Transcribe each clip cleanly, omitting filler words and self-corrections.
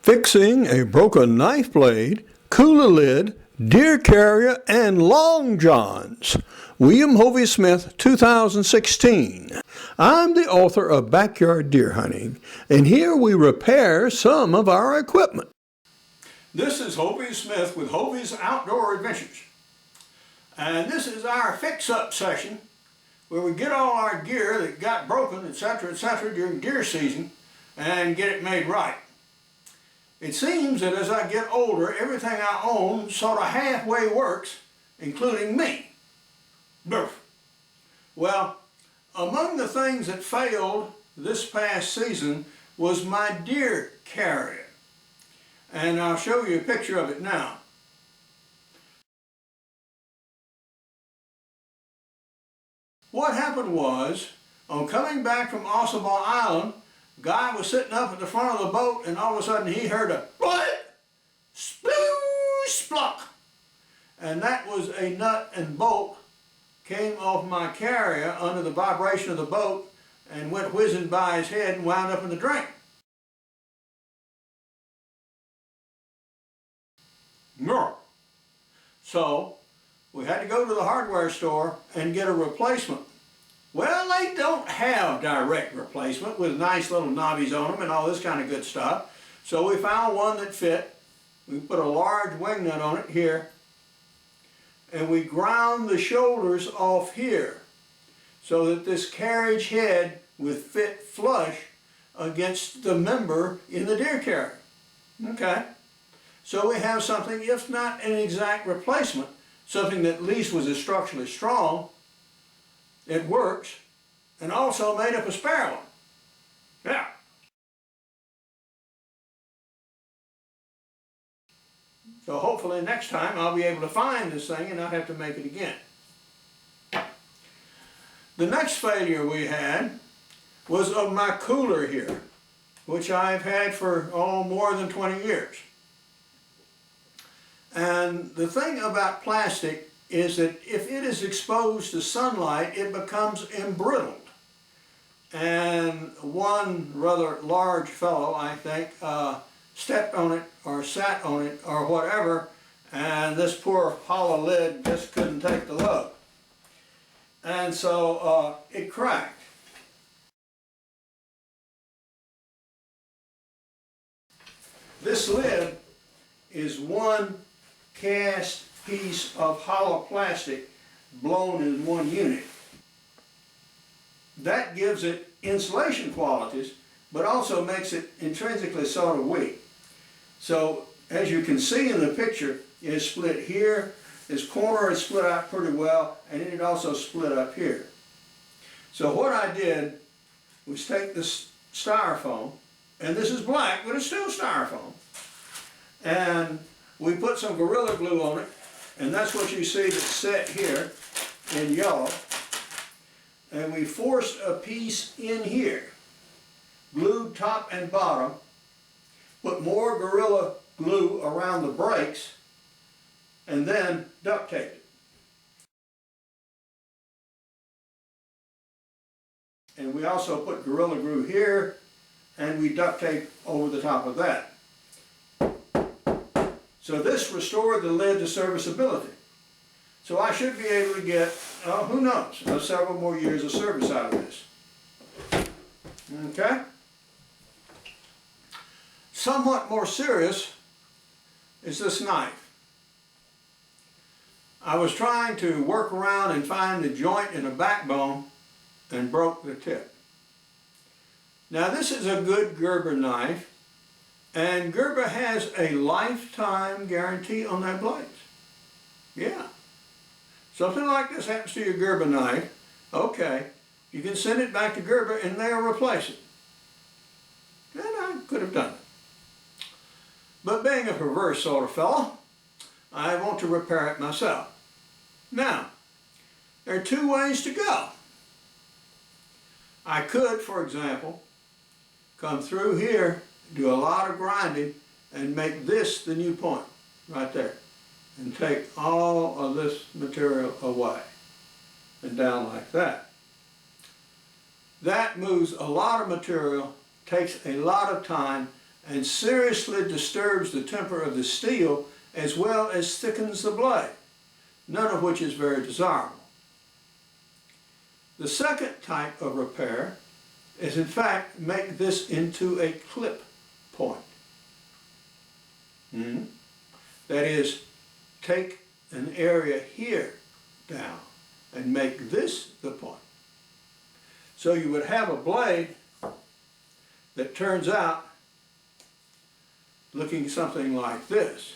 Fixing a broken knife blade, cooler lid, deer carrier, and long johns. William Hovey Smith, 2016. I'm the author of Backyard Deer Hunting, and here we repair some of our equipment. This is Hovey Smith with Hovey's Outdoor Adventures. And this is our fix-up session where we get all our gear that got broken, etc., during deer season and get it made right. It seems that as I get older, everything I own sort of halfway works, including me. Burf. Well, among the things that failed this past season was my deer carrier. And I'll show you a picture of it now. What happened was, on coming back from Ossabaw Island, guy was sitting up at the front of the boat, and all of a sudden he heard a split, sploosh, spluck. And that was a nut and bolt came off my carrier under the vibration of the boat and went whizzing by his head and wound up in the drain. So we had to go to the hardware store and get a replacement. Well, they don't have direct replacement with nice little knobbies on them and all this kind of good stuff. So we found one that fit. We put a large wing nut on it here, and we ground the shoulders off here so that this carriage head would fit flush against the member in the deer carrier. Okay, so we have something, if not an exact replacement, something that at least was as structurally strong. It works, and also made up a spare one. Yeah. So hopefully next time I'll be able to find this thing and not have to make it again. The next failure we had was of my cooler here, which I've had for more than 20 years. And the thing about plastic is that if it is exposed to sunlight, it becomes embrittled. And one rather large fellow, I think, stepped on it or sat on it or whatever, and this poor hollow lid just couldn't take the load. And so it cracked. This lid is one cast piece of hollow plastic blown in one unit. That gives it insulation qualities, but also makes it intrinsically sort of weak. So as you can see in the picture, it's split here, this corner is split out pretty well, and it also split up here. So what I did was take this styrofoam, and this is black, but it's still styrofoam, and we put some Gorilla Glue on it, and that's what you see that's set here in yellow. And we forced a piece in here, glued top and bottom, put more Gorilla Glue around the brakes, and then duct taped it. And we also put Gorilla Glue here, and we duct taped over the top of that. So this restored the lid to serviceability. So I should be able to get, who knows, several more years of service out of this. Okay? Somewhat more serious is this knife. I was trying to work around and find the joint in the backbone and broke the tip. Now this is a good Gerber knife, and Gerber has a lifetime guarantee on their blades. Yeah. Something like this happens to your Gerber knife, okay, you can send it back to Gerber and they'll replace it. And I could have done it. But being a perverse sort of fellow, I want to repair it myself. Now, there are two ways to go. I could, for example, come through here, do a lot of grinding, and make this the new point, right there. And take all of this material away and down like that. That moves a lot of material, takes a lot of time, and seriously disturbs the temper of the steel as well as thickens the blade, none of which is very desirable. The second type of repair is in fact make this into a clip point. That is, take an area here down and make this the point. So you would have a blade that turns out looking something like this,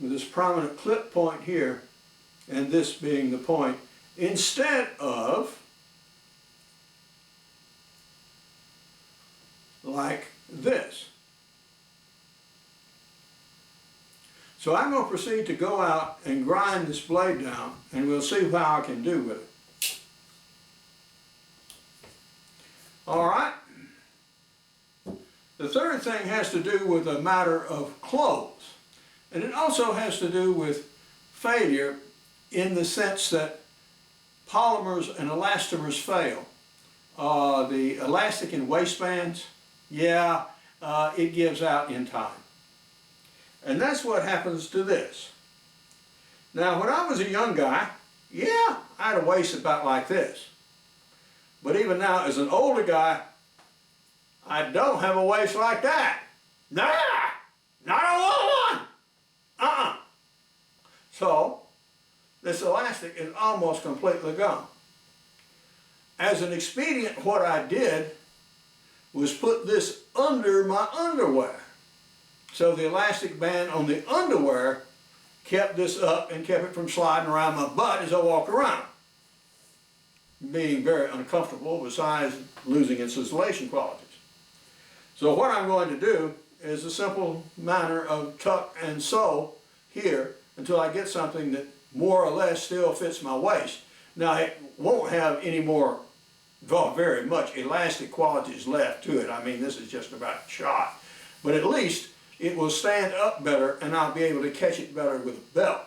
with this prominent clip point here and this being the point, instead of like this. So I'm going to proceed to go out and grind this blade down, and we'll see how I can do with it. All right. The third thing has to do with a matter of clothes, and it also has to do with failure in the sense that polymers and elastomers fail. The elastic in waistbands, it gives out in time. And that's what happens to this. Now, when I was a young guy, I had a waist about like this. But even now, as an older guy, I don't have a waist like that. Nah, not a little one. So, this elastic is almost completely gone. As an expedient, what I did was put this under my underwear. So the elastic band on the underwear kept this up and kept it from sliding around my butt as I walked around, being very uncomfortable besides losing its insulation qualities. So what I'm going to do is a simple manner of tuck and sew here until I get something that more or less still fits my waist. Now it won't have any more, very much elastic qualities left to it. I mean, this is just about shot. But at least it will stand up better and I'll be able to catch it better with a belt.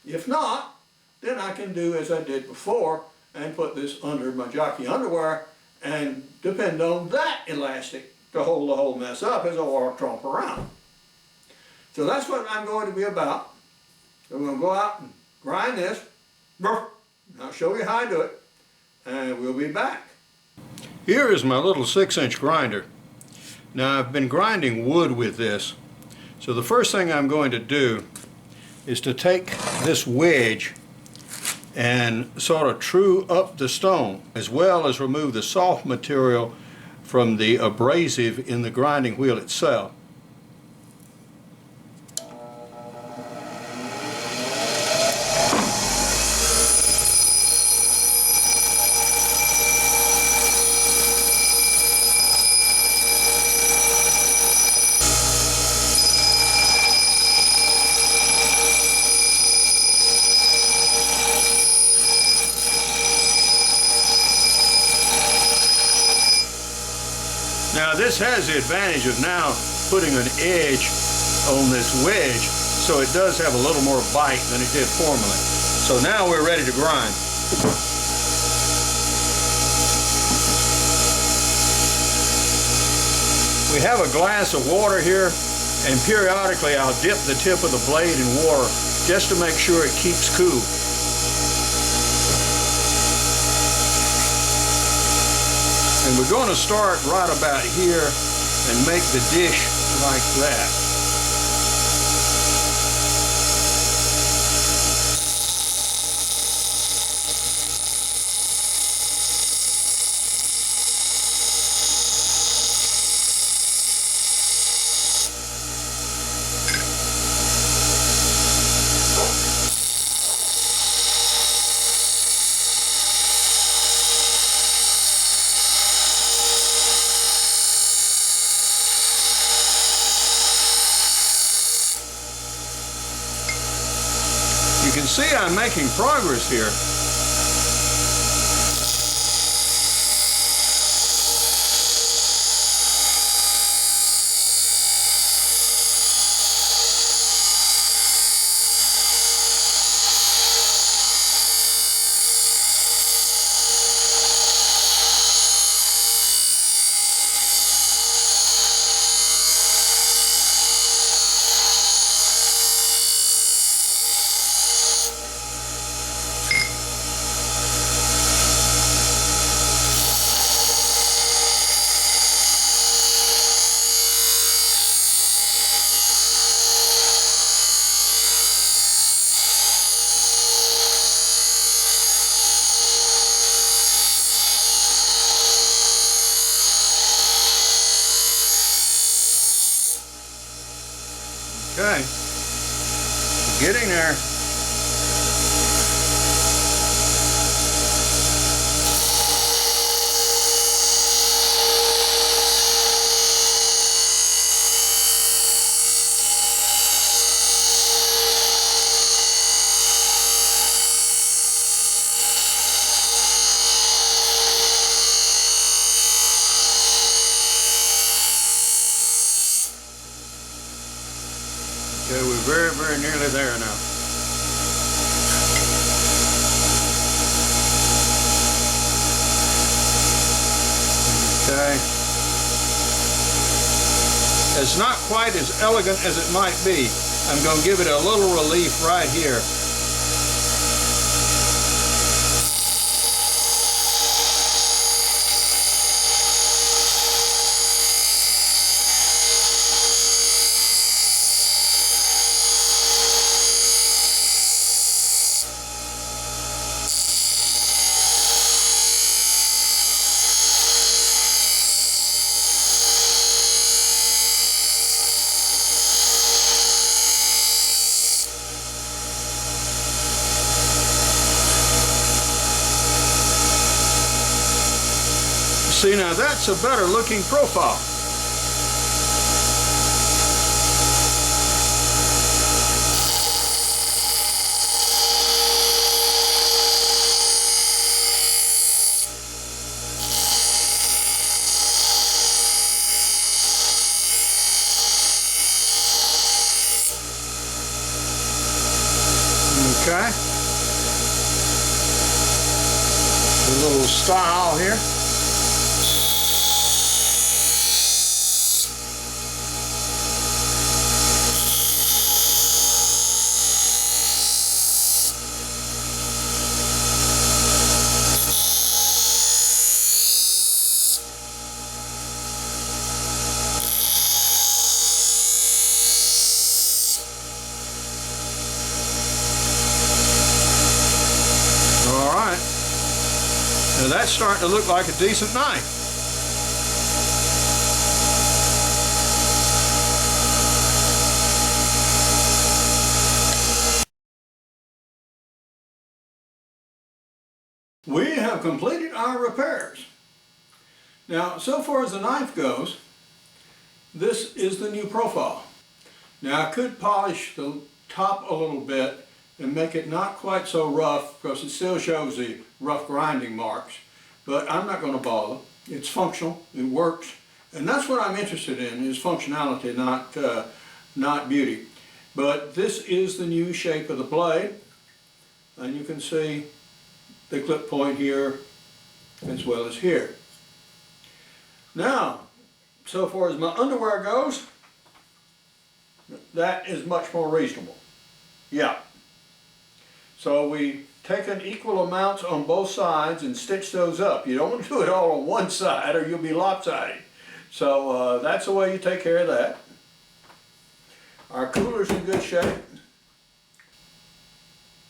If not, then I can do as I did before and put this under my jockey underwear and depend on that elastic to hold the whole mess up as I tromp around. So that's what I'm going to be about. So I'm going to go out and grind this. I'll show you how I do it, and we'll be back. Here is my little 6-inch grinder. Now I've been grinding wood with this. So the first thing I'm going to do is to take this wedge and sort of true up the stone, as well as remove the soft material from the abrasive in the grinding wheel itself. Now this has the advantage of now putting an edge on this wedge, so it does have a little more bite than it did formerly. So now we're ready to grind. We have a glass of water here, and periodically I'll dip the tip of the blade in water just to make sure it keeps cool. And we're going to start right about here and make the dish like that. You can see I'm making progress here. Okay, getting there. Okay, we're very, very nearly there now. Okay. It's not quite as elegant as it might be. I'm going to give it a little relief right here. See, now that's a better looking profile. Okay. A little style here. Now that's starting to look like a decent knife. We have completed our repairs. Now, so far as the knife goes, this is the new profile. Now I could polish the top a little bit and make it not quite so rough, because it still shows the rough grinding marks, but I'm not going to bother. It's functional, it works, and that's what I'm interested in, is functionality, not beauty. But this is the new shape of the blade, and you can see the clip point here as well as here. Now, so far as my underwear goes, that is much more reasonable. Yeah. So we taken equal amounts on both sides and stitch those up. You don't want to do it all on one side or you'll be lopsided. So that's the way you take care of that. Our cooler's in good shape.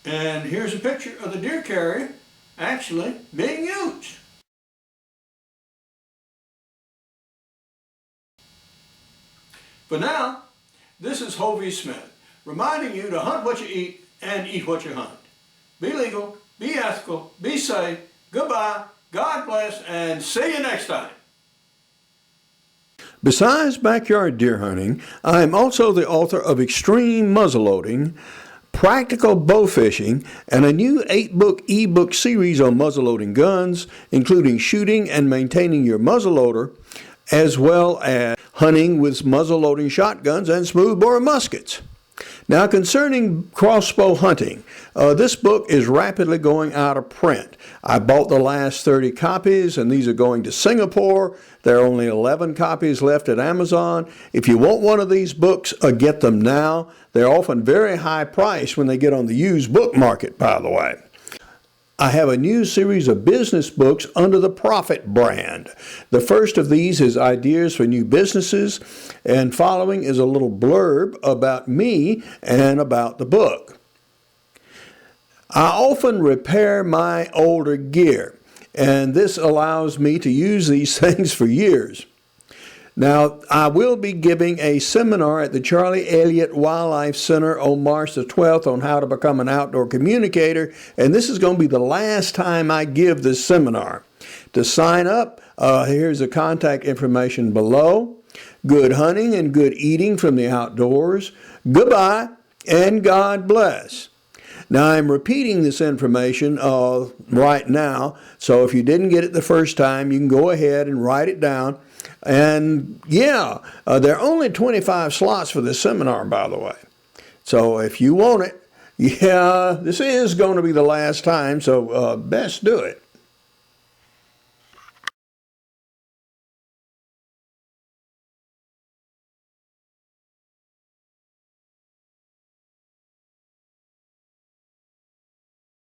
And here's a picture of the deer carrier actually being used. For now, this is Hovey Smith, reminding you to hunt what you eat and eat what you hunt. Be legal, be ethical, be safe, goodbye, God bless, and see you next time. Besides backyard deer hunting, I am also the author of Extreme Muzzleloading, Practical Bow Fishing, and a new 8-book ebook series on muzzleloading guns, including shooting and maintaining your muzzleloader, as well as hunting with muzzleloading shotguns and smoothbore muskets. Now, concerning crossbow hunting, this book is rapidly going out of print. I bought the last 30 copies, and these are going to Singapore. There are only 11 copies left at Amazon. If you want one of these books, get them now. They're often very high priced when they get on the used book market, by the way. I have a new series of business books under the Profit brand. The first of these is Ideas for New Businesses, and following is a little blurb about me and about the book. I often repair my older gear, and this allows me to use these things for years. Now, I will be giving a seminar at the Charlie Elliott Wildlife Center on March the 12th on how to become an outdoor communicator, and this is going to be the last time I give this seminar. To sign up, here's the contact information below. Good hunting and good eating from the outdoors. Goodbye, and God bless. Now, I'm repeating this information right now, so if you didn't get it the first time, you can go ahead and write it down. And yeah, there are only 25 slots for this seminar, by the way. So if you want it, yeah, this is going to be the last time, so best do it.